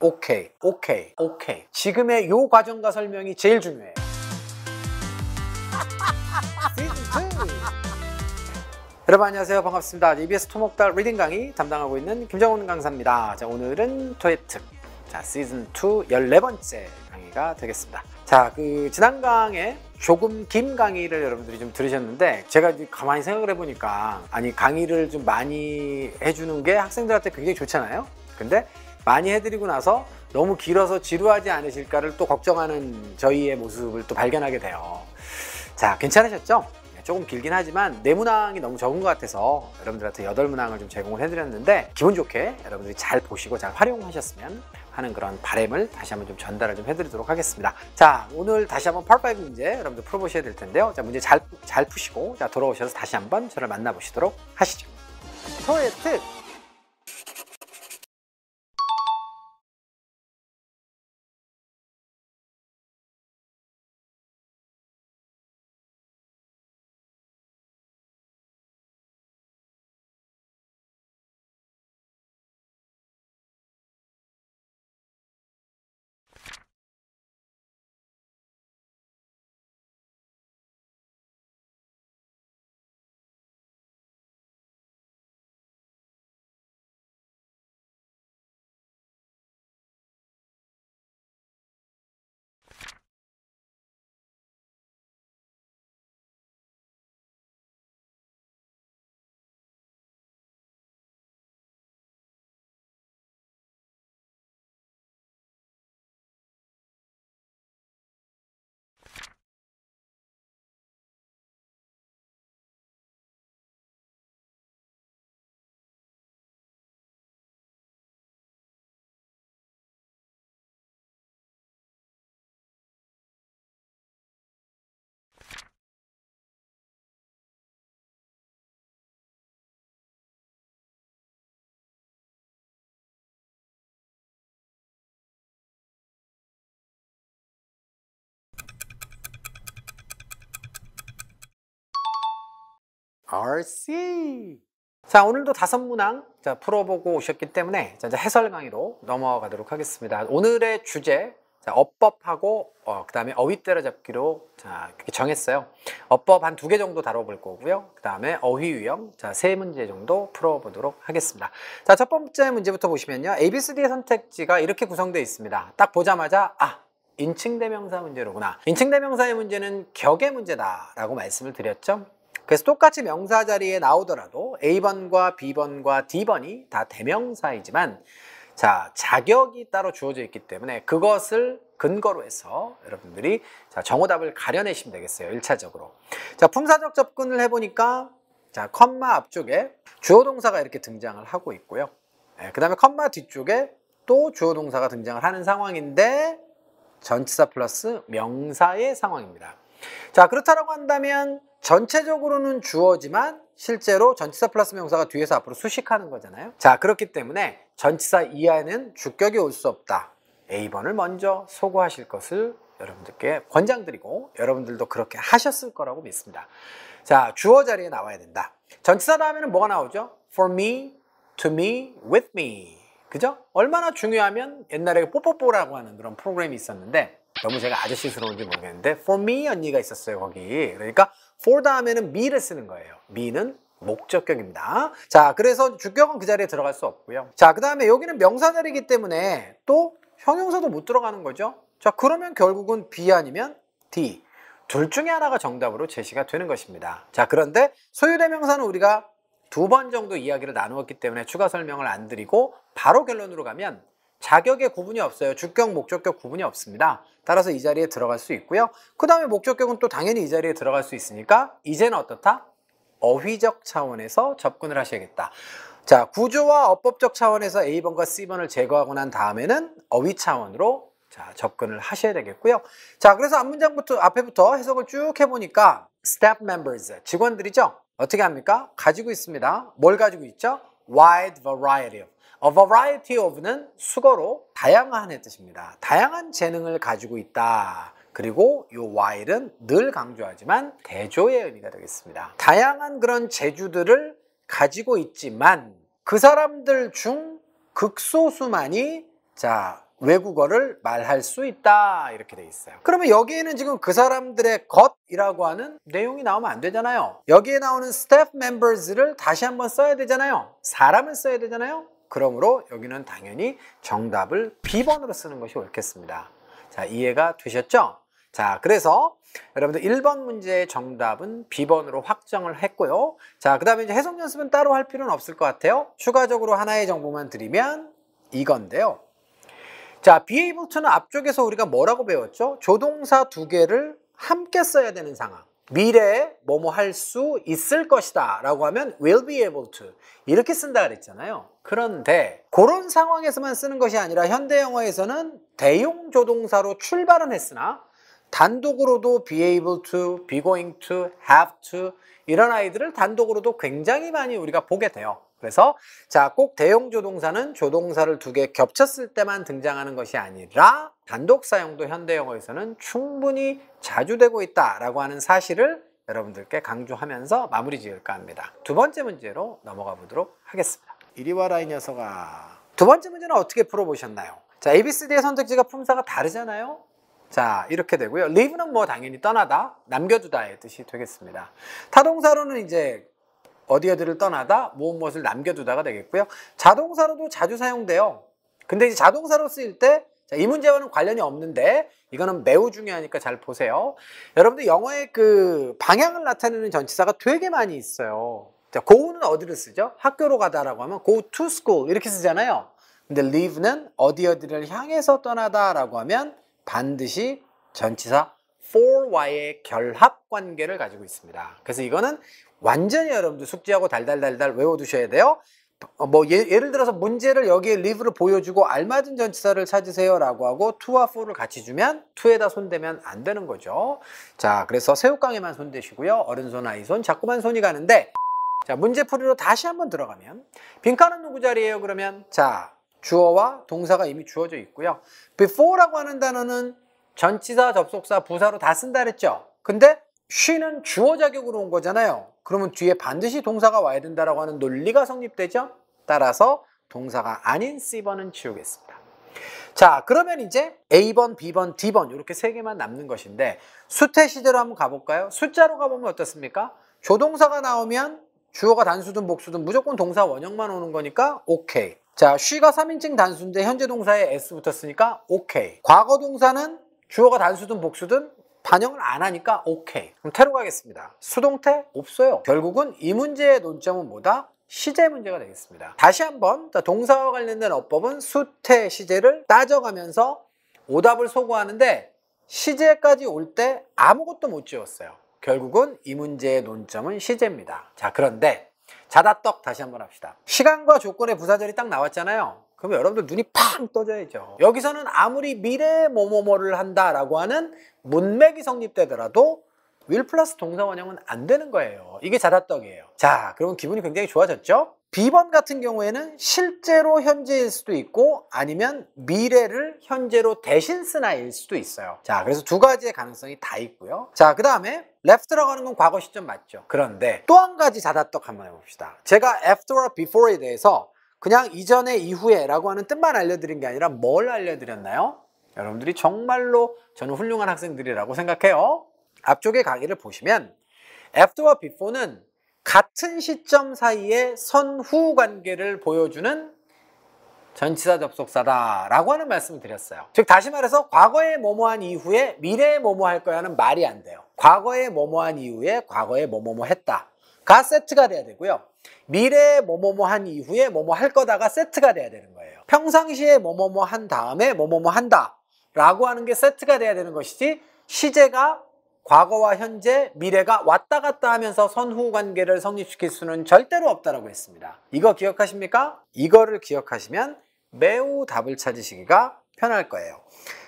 오케이. 지금의 요 과정과 설명이 제일 중요해요. 여러분 안녕하세요. 반갑습니다. EBS 토목달 리딩 강의 담당하고 있는 김정훈 강사입니다. 자, 오늘은 토익특 시즌 2 14번째 강의가 되겠습니다. 자, 지난 강에 조금 긴 강의를 여러분들이 좀 들으셨는데, 제가 가만히 생각을 해보니까, 아니, 강의를 좀 많이 해주는 게 학생들한테 굉장히 좋잖아요. 근데 많이 해드리고 나서 너무 길어서 지루하지 않으실까를 또 걱정하는 저희의 모습을 또 발견하게 돼요. 자, 괜찮으셨죠? 조금 길긴 하지만 내문항이 너무 적은 것 같아서 여러분들한테 8문항을 좀 제공을 해드렸는데, 기분 좋게 여러분들이 잘 보시고 잘 활용하셨으면 하는 그런 바람을 다시 한번 좀 전달을 좀 해드리도록 하겠습니다. 자, 오늘 다시 한번 Part 5 문제 여러분들 풀어보셔야 될 텐데요. 자, 문제 잘 푸시고, 자, 돌아오셔서 다시 한번 저를 만나보시도록 하시죠. 토익특 RC. 자, 오늘도 5문항 풀어보고 오셨기 때문에 이제 해설 강의로 넘어가도록 하겠습니다. 오늘의 주제, 어법하고 그 다음에 어휘 때려잡기로 이렇게 정했어요. 어법 한 2개 정도 다뤄볼 거고요. 그 다음에 어휘 유형 3문제 정도 풀어보도록 하겠습니다. 자, 첫 번째 문제부터 보시면요, ABCD의 선택지가 이렇게 구성되어 있습니다. 딱 보자마자 인칭대명사 문제로구나. 인칭대명사의 문제는 격의 문제다라고 말씀을 드렸죠. 그래서 똑같이 명사 자리에 나오더라도 A번과 B번과 D번이 다 대명사이지만, 자, 자격이 따로 주어져 있기 때문에 그것을 근거로 해서 여러분들이 정오답을 가려내시면 되겠어요. 1차적으로. 자, 품사적 접근을 해보니까, 자, 컴마 앞쪽에 주어 동사가 이렇게 등장을 하고 있고요. 그 다음에 컴마 뒤쪽에 또 주어 동사가 등장을 하는 상황인데, 전치사 플러스 명사의 상황입니다. 자, 그렇다라고 한다면 전체적으로는 주어지만 실제로 전치사 플러스 명사가 뒤에서 앞으로 수식하는 거잖아요. 자, 그렇기 때문에 전치사 이하에는 주격이 올 수 없다. A번을 먼저 소거하실 것을 여러분들께 권장드리고, 여러분들도 그렇게 하셨을 거라고 믿습니다. 자, 주어 자리에 나와야 된다. 전치사 다음에는 뭐가 나오죠? For me, to me, with me. 그죠? 얼마나 중요하면, 옛날에 뽀뽀뽀라고 하는 그런 프로그램이 있었는데, 너무 제가 아저씨스러운지 모르겠는데 for me 언니가 있었어요, 거기. 그러니까 for 다음에는 me를 쓰는 거예요. me는 목적격입니다. 자, 그래서 주격은 그 자리에 들어갈 수 없고요. 자, 그 다음에 여기는 명사 자리이기 때문에 또 형용사도 못 들어가는 거죠. 자, 그러면 결국은 B 아니면 D, 둘 중에 하나가 정답으로 제시가 되는 것입니다. 자, 그런데 소유대명사는 우리가 2번 정도 이야기를 나누었기 때문에 추가 설명을 안 드리고 바로 결론으로 가면, 자격의 구분이 없어요. 주격, 목적격 구분이 없습니다. 따라서 이 자리에 들어갈 수 있고요. 그 다음에 목적격은 또 당연히 이 자리에 들어갈 수 있으니까 이제는 어떻다? 어휘적 차원에서 접근을 하셔야겠다. 자, 구조와 어법적 차원에서 A번과 C번을 제거하고 난 다음에는 어휘 차원으로 접근을 하셔야 되겠고요. 자, 그래서 앞에부터 해석을 쭉 해보니까 staff members, 직원들이죠? 어떻게 합니까? 가지고 있습니다. 뭘 가지고 있죠? wide variety of. A variety of는 수거로 다양한의 뜻입니다. 다양한 재능을 가지고 있다. 그리고 이 while은 늘 강조하지만 대조의 의미가 되겠습니다. 다양한 그런 재주들을 가지고 있지만 그 사람들 중 극소수만이 외국어를 말할 수 있다 이렇게 돼 있어요. 그러면 여기에는 지금 그 사람들의 것이라고 하는 내용이 나오면 안 되잖아요. 여기에 나오는 staff members를 다시 한번 써야 되잖아요. 사람을 써야 되잖아요. 그러므로 여기는 당연히 정답을 B번으로 쓰는 것이 옳겠습니다. 자, 이해가 되셨죠? 자, 그래서 여러분들 1번 문제의 정답은 B번으로 확정을 했고요. 자, 그 다음에 이제 해석 연습은 따로 할 필요는 없을 것 같아요. 추가적으로 하나의 정보만 드리면 이건데요. 자, be able to는 앞쪽에서 우리가 뭐라고 배웠죠? 조동사 두 개를 함께 써야 되는 상황. 미래에 뭐뭐 할 수 있을 것이다 라고 하면 will be able to 이렇게 쓴다 그랬잖아요. 그런데 그런 상황에서만 쓰는 것이 아니라 현대 영어에서는 대용 조동사로 출발은 했으나 단독으로도 be able to, be going to, have to 이런 아이들을 단독으로도 굉장히 많이 우리가 보게 돼요. 그래서 자, 꼭 대용 조동사는 조동사를 두 개 겹쳤을 때만 등장하는 것이 아니라 단독 사용도 현대 영어에서는 충분히 자주 되고 있다라고 하는 사실을 여러분들께 강조하면서 마무리 지을까 합니다. 두 번째 문제로 넘어가 보도록 하겠습니다. 이리 와라 이 녀석아. 두 번째 문제는 어떻게 풀어보셨나요? 자, ABCD의 선택지가 품사가 다르잖아요. 자, 이렇게 되고요. leave는 뭐 당연히 떠나다, 남겨두다의 뜻이 되겠습니다. 타동사로는 이제 어디를 떠나다, 무엇을 남겨두다가 되겠고요. 자동사로도 자주 사용돼요. 근데 이제 자동사로 쓰일 때, 자, 이 문제와는 관련이 없는데, 이거는 매우 중요하니까 잘 보세요. 여러분들 영어의 그 방향을 나타내는 전치사가 되게 많이 있어요. 자, go는 어디를 쓰죠? 학교로 가다라고 하면 go to school 이렇게 쓰잖아요. 근데 leave는 어디를 향해서 떠나다라고 하면 반드시 전치사 for와의 결합 관계를 가지고 있습니다. 그래서 이거는 완전히 여러분들 숙지하고 달달달달 외워두셔야 돼요. 뭐 예를 들어서 문제를 여기에 leave를 보여주고 알맞은 전치사를 찾으세요 라고 하고 to와 for를 같이 주면 to에다 손대면 안 되는 거죠. 자, 그래서 새우깡에만 손대시고요. 어른손 아이손 자꾸만 손이 가는데, 자, 문제풀이로 다시 한번 들어가면 빈칸은 누구 자리예요? 그러면 자, 주어와 동사가 이미 주어져 있고요. before라고 하는 단어는 전치사, 접속사, 부사로 다 쓴다 그랬죠. 근데 she는 주어 자격으로 온 거잖아요. 그러면 뒤에 반드시 동사가 와야 된다라고 하는 논리가 성립되죠. 따라서 동사가 아닌 C번은 지우겠습니다. 자, 그러면 이제 A번, B번, D번 이렇게 세 개만 남는 것인데 수태 시제로 한번 가볼까요? 숫자로 가보면 어떻습니까? 조동사가 나오면 주어가 단수든 복수든 무조건 동사 원형만 오는 거니까 오케이. 자, she가 3인칭 단수인데 현재 동사에 s 붙었으니까 오케이. 과거 동사는 주어가 단수든 복수든 반영을 안 하니까 오케이. 그럼 태로 가겠습니다. 수동태 없어요. 결국은 이 문제의 논점은 뭐다? 시제 문제가 되겠습니다. 다시 한번 동사와 관련된 어법은 수태, 시제를 따져가면서 오답을 소구하는데 시제까지 올 때 아무것도 못 지웠어요. 결국은 이 문제의 논점은 시제입니다. 자, 그런데 자다떡 다시 한번 합시다. 시간과 조건의 부사절이 딱 나왔잖아요. 그럼 여러분들 눈이 팡 떠져야죠. 여기서는 아무리 미래에 뭐뭐뭐를 한다라고 하는 문맥이 성립되더라도 will 플러스 동사 원형은 안 되는 거예요. 이게 자다떡이에요. 자, 그러면 기분이 굉장히 좋아졌죠? B번 같은 경우에는 실제로 현재일 수도 있고 아니면 미래를 현재로 대신 쓴 아이일 수도 있어요. 자, 그래서 두 가지의 가능성이 다 있고요. 자, 그 다음에 left라고 하는 건 과거 시점 맞죠? 그런데 또 한 가지 자다떡 한번 해봅시다. 제가 after와 before에 대해서 그냥 이전에 이후에 라고 하는 뜻만 알려드린 게 아니라 뭘 알려드렸나요? 여러분들이 정말로 저는 훌륭한 학생들이라고 생각해요. 앞쪽의 강의를 보시면 after와 before는 같은 시점 사이의 선후 관계를 보여주는 전치사 접속사다 라고 하는 말씀을 드렸어요. 즉 다시 말해서 과거에 뭐뭐한 이후에 미래에 뭐뭐 할 거야 하는 말이 안 돼요. 과거에 뭐뭐한 이후에 과거에 뭐뭐뭐 했다가 세트가 돼야 되고요. 미래에 뭐뭐뭐 한 이후에 뭐뭐 할 거다가 세트가 돼야 되는 거예요. 평상시에 뭐뭐뭐 한 다음에 뭐뭐뭐 한다 라고 하는 게 세트가 돼야 되는 것이지 시제가 과거와 현재, 미래가 왔다 갔다 하면서 선후 관계를 성립시킬 수는 절대로 없다라고 했습니다. 이거 기억하십니까? 이거를 기억하시면 매우 답을 찾으시기가 편할 거예요.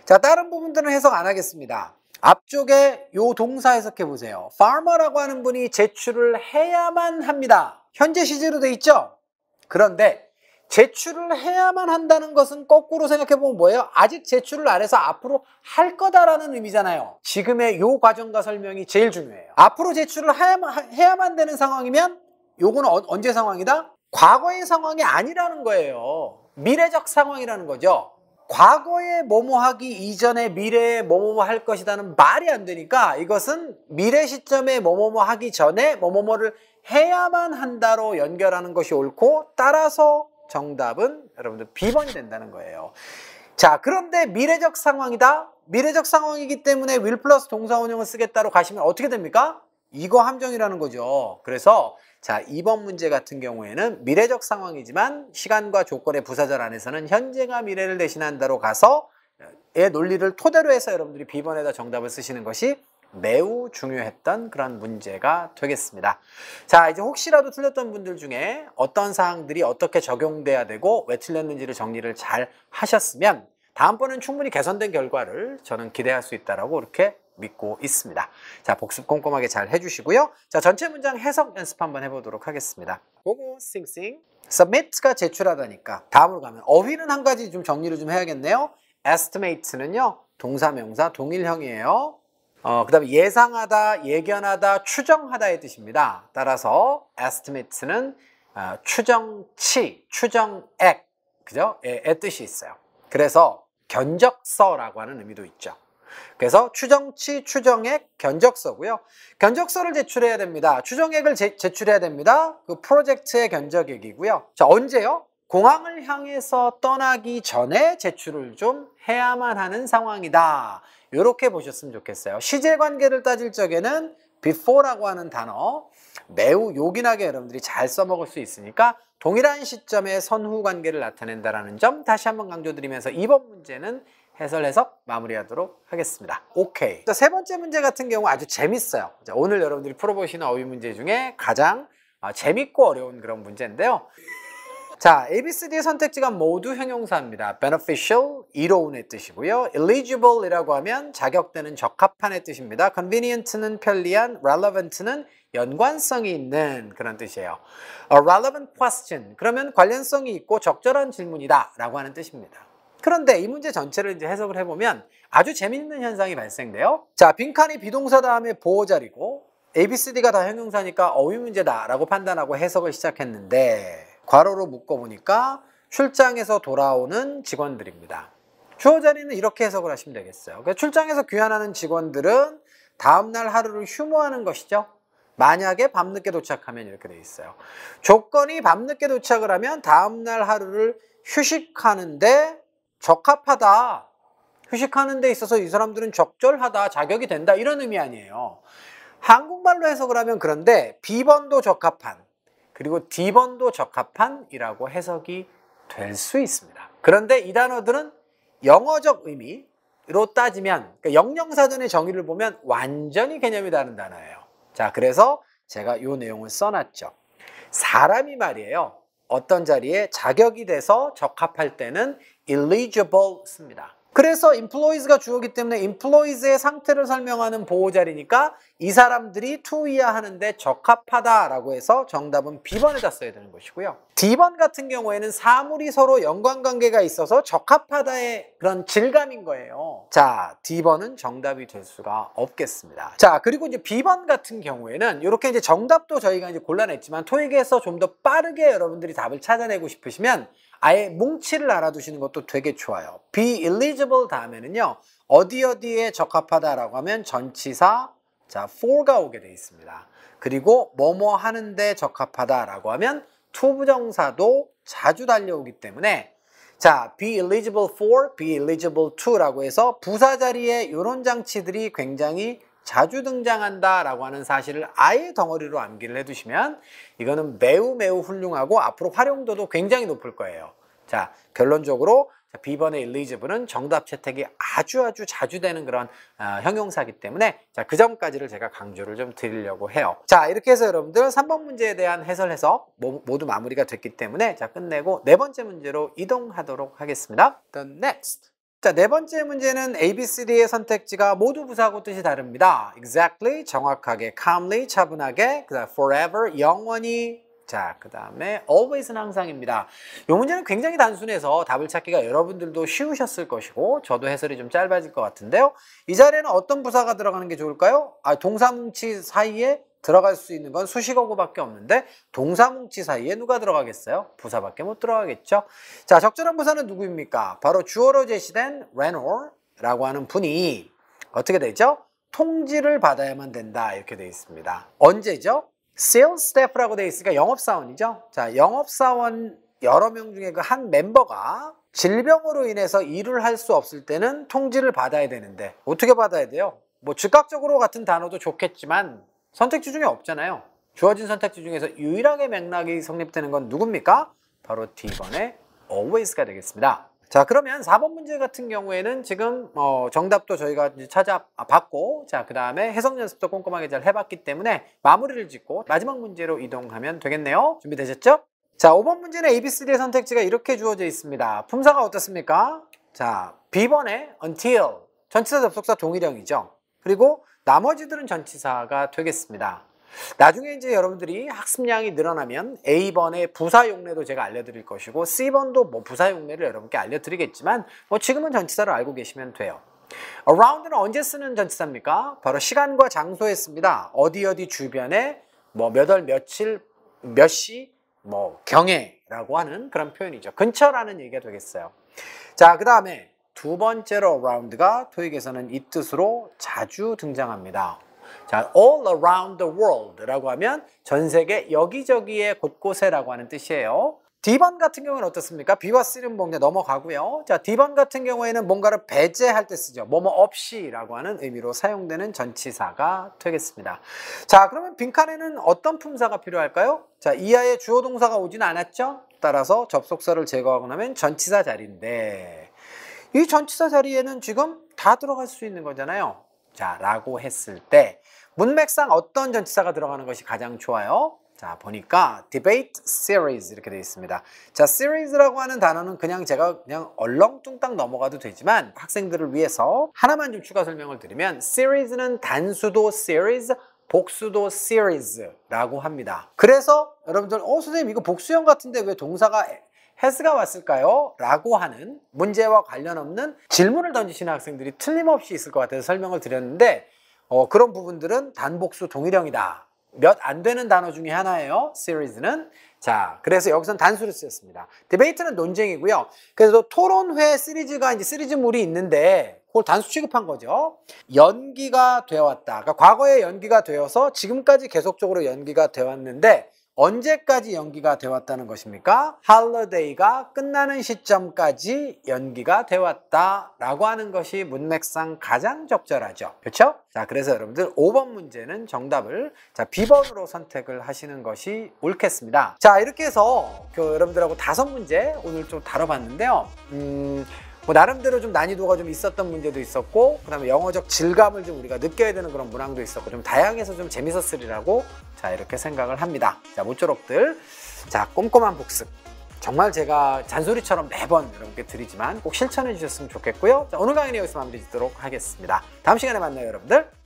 자, 다른 부분들은 해석 안 하겠습니다. 앞쪽에 요 동사 해석해 보세요. farmer라고 하는 분이 제출을 해야만 합니다. 현재 시제로 돼 있죠? 그런데 제출을 해야만 한다는 것은 거꾸로 생각해보면 뭐예요? 아직 제출을 안 해서 앞으로 할 거다라는 의미잖아요. 지금의 요 과정과 설명이 제일 중요해요. 앞으로 제출을 해야만 되는 상황이면 요거는 언제 상황이다? 과거의 상황이 아니라는 거예요. 미래적 상황이라는 거죠. 과거에 뭐뭐 하기 이전에 미래에 뭐뭐뭐 할 것이다는 말이 안 되니까 이것은 미래 시점에 뭐뭐뭐 하기 전에 뭐뭐뭐를 해야만 한다로 연결하는 것이 옳고, 따라서 정답은 여러분들 B번이 된다는 거예요. 자, 그런데 미래적 상황이다. 미래적 상황이기 때문에 will 플러스 동사원형을 쓰겠다로 가시면 어떻게 됩니까? 이거 함정이라는 거죠. 그래서 자, 2번 문제 같은 경우에는 미래적 상황이지만 시간과 조건의 부사절 안에서는 현재가 미래를 대신한다로 가서 의 논리를 토대로 해서 여러분들이 B번에다 정답을 쓰시는 것이 매우 중요했던 그런 문제가 되겠습니다. 자, 이제 혹시라도 틀렸던 분들 중에 어떤 사항들이 어떻게 적용돼야 되고 왜 틀렸는지를 정리를 잘 하셨으면 다음번엔 충분히 개선된 결과를 저는 기대할 수 있다라고 이렇게 믿고 있습니다. 자, 복습 꼼꼼하게 잘 해주시고요. 자, 전체 문장 해석 연습 한번 해보도록 하겠습니다. 고고 싱싱. submit가 제출하다니까 다음으로 가면 어휘는 한 가지 좀 정리를 좀 해야겠네요. estimate는요 동사 명사 동일형이에요. 그 다음에 예상하다, 예견하다, 추정하다의 뜻입니다. 따라서 estimate는 추정치, 추정액, 그죠? 의 뜻이 있어요. 그래서 견적서라고 하는 의미도 있죠. 그래서 추정치, 추정액, 견적서고요. 견적서를 제출해야 됩니다. 추정액을 제출해야 됩니다. 그 프로젝트의 견적액이고요. 자, 언제요? 공항을 향해서 떠나기 전에 제출을 좀 해야만 하는 상황이다. 이렇게 보셨으면 좋겠어요. 시제관계를 따질 적에는 before라고 하는 단어 매우 요긴하게 여러분들이 잘 써먹을 수 있으니까 동일한 시점에 선후 관계를 나타낸다는 점 다시 한번 강조드리면서 이번 문제는 해설 해석 마무리하도록 하겠습니다. 오케이. 자, 세 번째 문제 같은 경우 아주 재밌어요. 자, 오늘 여러분들이 풀어보시는 어휘 문제 중에 가장 재밌고 어려운 그런 문제인데요. 자, ABCD의 선택지가 모두 형용사입니다. beneficial, 이로운의 뜻이고요. eligible이라고 하면 자격되는 적합한의 뜻입니다. convenient는 편리한, relevant는 연관성이 있는 그런 뜻이에요. A relevant question, 그러면 관련성이 있고 적절한 질문이다 라고 하는 뜻입니다. 그런데 이 문제 전체를 이제 해석을 해보면 아주 재미있는 현상이 발생돼요. 자, 빈칸이 비동사 다음에 보호자리고 ABCD가 다 형용사니까 어휘 문제다 라고 판단하고 해석을 시작했는데 괄호로 묶어보니까 출장에서 돌아오는 직원들입니다. 주어 자리는 이렇게 해석을 하시면 되겠어요. 그러니까 출장에서 귀환하는 직원들은 다음날 하루를 휴무하는 것이죠. 만약에 밤늦게 도착하면 이렇게 돼 있어요. 조건이 밤늦게 도착을 하면 다음날 하루를 휴식하는데 적합하다. 휴식하는 데 있어서 이 사람들은 적절하다, 자격이 된다 이런 의미 아니에요. 한국말로 해석을 하면 그런데 B번도 적합한 그리고 D번도 적합한 이라고 해석이 될 수 있습니다. 그런데 이 단어들은 영어적 의미로 따지면 그러니까 영영사전의 정의를 보면 완전히 개념이 다른 단어예요. 자, 그래서 제가 이 내용을 써놨죠. 사람이 말이에요. 어떤 자리에 자격이 돼서 적합할 때는 eligible 씁니다. 그래서 employees가 주어기 때문에 employees의 상태를 설명하는 보호자리니까 이 사람들이 to-이야 하는데 적합하다라고 해서 정답은 B번에다 써야 되는 것이고요. D번 같은 경우에는 사물이 서로 연관관계가 있어서 적합하다의 그런 질감인 거예요. 자, D번은 정답이 될 수가 없겠습니다. 자, 그리고 이제 B번 같은 경우에는 이렇게 이제 정답도 저희가 이제 골라냈지만 토익에서 좀 더 빠르게 여러분들이 답을 찾아내고 싶으시면 아예 뭉치를 알아두시는 것도 되게 좋아요. be eligible 다음에는요. 어디에 적합하다라고 하면 전치사 자 for가 오게 돼 있습니다. 그리고 뭐뭐 하는데 적합하다라고 하면 to 부정사도 자주 달려오기 때문에 자 be eligible for, be eligible to라고 해서 부사 자리에 이런 장치들이 굉장히 자주 등장한다라고 하는 사실을 아예 덩어리로 암기를 해두시면 이거는 매우 훌륭하고 앞으로 활용도도 굉장히 높을 거예요. 자, 결론적으로 B번의 elligible은 정답 채택이 아주 자주 되는 그런 형용사이기 때문에 자, 그 점까지를 제가 강조를 좀 드리려고 해요. 자, 이렇게 해서 여러분들 3번 문제에 대한 해설 해석 모두 마무리가 됐기 때문에 자, 끝내고 네 번째 문제로 이동하도록 하겠습니다. The next. 자, 네 번째 문제는 ABCD의 선택지가 모두 부사하고 뜻이 다릅니다. Exactly, 정확하게, calmly, 차분하게, 그다음 forever, 영원히, 자, 그 다음에 always는 항상입니다. 이 문제는 굉장히 단순해서 답을 찾기가 여러분들도 쉬우셨을 것이고 저도 해설이 좀 짧아질 것 같은데요. 이 자리에는 어떤 부사가 들어가는 게 좋을까요? 동사뭉치 사이에 들어갈 수 있는 건 수식어구밖에 없는데 동사뭉치 사이에 누가 들어가겠어요? 부사밖에 못 들어가겠죠. 자, 적절한 부사는 누구입니까? 바로 주어로 제시된 Renault라고 하는 분이 어떻게 되죠? 통지를 받아야만 된다 이렇게 되어 있습니다. 언제죠? Sales staff라고 되어 있으니까 영업사원이죠. 자, 영업사원 여러 명 중에 그 한 멤버가 질병으로 인해서 일을 할 수 없을 때는 통지를 받아야 되는데 어떻게 받아야 돼요? 뭐 즉각적으로 같은 단어도 좋겠지만 선택지 중에 없잖아요. 주어진 선택지 중에서 유일하게 맥락이 성립되는 건 누굽니까? 바로 D번의 always가 되겠습니다. 자, 그러면 4번 문제 같은 경우에는 지금 정답도 저희가 찾아봤고, 자, 그 다음에 해석 연습도 꼼꼼하게 잘 해봤기 때문에 마무리를 짓고 마지막 문제로 이동하면 되겠네요. 준비되셨죠? 자, 5번 문제는 ABCD의 선택지가 이렇게 주어져 있습니다. 품사가 어떻습니까? 자, B번에 until, 전치사 접속사 동일형이죠. 그리고 나머지들은 전치사가 되겠습니다. 나중에 이제 여러분들이 학습량이 늘어나면 A번의 부사 용례도 제가 알려드릴 것이고 C번도 뭐 부사 용례를 여러분께 알려드리겠지만 뭐 지금은 전치사를 알고 계시면 돼요. around는 언제 쓰는 전치사입니까? 바로 시간과 장소에 씁니다. 어디 주변에 뭐 몇 월 며칠 몇 시 뭐 경애라고 하는 그런 표현이죠. 근처라는 얘기가 되겠어요. 자, 그 다음에 두 번째로 around가 토익에서는 이 뜻으로 자주 등장합니다. 자, all around the world 라고 하면 전 세계 여기저기에 곳곳에라고 하는 뜻이에요. D번 같은 경우는 어떻습니까? B와 C는 뭔가 넘어가고요. 자, D번 같은 경우에는 뭔가를 배제할 때 쓰죠. 뭐뭐 없이 라고 하는 의미로 사용되는 전치사가 되겠습니다. 자, 그러면 빈칸에는 어떤 품사가 필요할까요? 자, 이하의 주어 동사가 오진 않았죠? 따라서 접속사를 제거하고 나면 전치사 자리인데 이 전치사 자리에는 지금 다 들어갈 수 있는 거잖아요. 자, 라고 했을 때 문맥상 어떤 전치사가 들어가는 것이 가장 좋아요? 자, 보니까 debate series 이렇게 되어 있습니다. 자, series라고 하는 단어는 제가 얼렁뚱땅 넘어가도 되지만 학생들을 위해서 하나만 좀 추가 설명을 드리면 series는 단수도 series, 복수도 series라고 합니다. 그래서 여러분들 선생님 이거 복수형 같은데 왜 동사가 has가 왔을까요? 라고 하는 문제와 관련 없는 질문을 던지시는 학생들이 틀림없이 있을 것 같아서 설명을 드렸는데 그런 부분들은 단복수 동일형이다. 몇 안 되는 단어 중에 하나예요. series는. 자, 그래서 여기서는 단수를 쓰였습니다. debate는 논쟁이고요. 그래서 토론회 시리즈가 이제 시리즈물이 있는데 그걸 단수 취급한 거죠. 연기가 되어 왔다. 그러니까 과거에 연기가 되어서 지금까지 계속적으로 연기가 되어 왔는데 언제까지 연기가 되어 왔다는 것입니까? 할리데이가 끝나는 시점까지 연기가 되어 왔다라고 하는 것이 문맥상 가장 적절하죠. 그렇죠? 자, 그래서 여러분들 5번 문제는 정답을 B번으로 선택을 하시는 것이 옳겠습니다. 자, 이렇게 해서 여러분들하고 5문제 오늘 좀 다뤄봤는데요. 뭐 나름대로 좀 난이도가 좀 있었던 문제도 있었고 그 다음에 영어적 질감을 좀 우리가 느껴야 되는 그런 문항도 있었고 좀 다양해서 좀 재밌었으리라고 자, 이렇게 생각을 합니다. 자, 모쪼록들 자, 꼼꼼한 복습 정말 제가 잔소리처럼 매번 여러분께 드리지만 꼭 실천해 주셨으면 좋겠고요. 자, 오늘 강의는 여기서 마무리 짓도록 하겠습니다. 다음 시간에 만나요, 여러분들.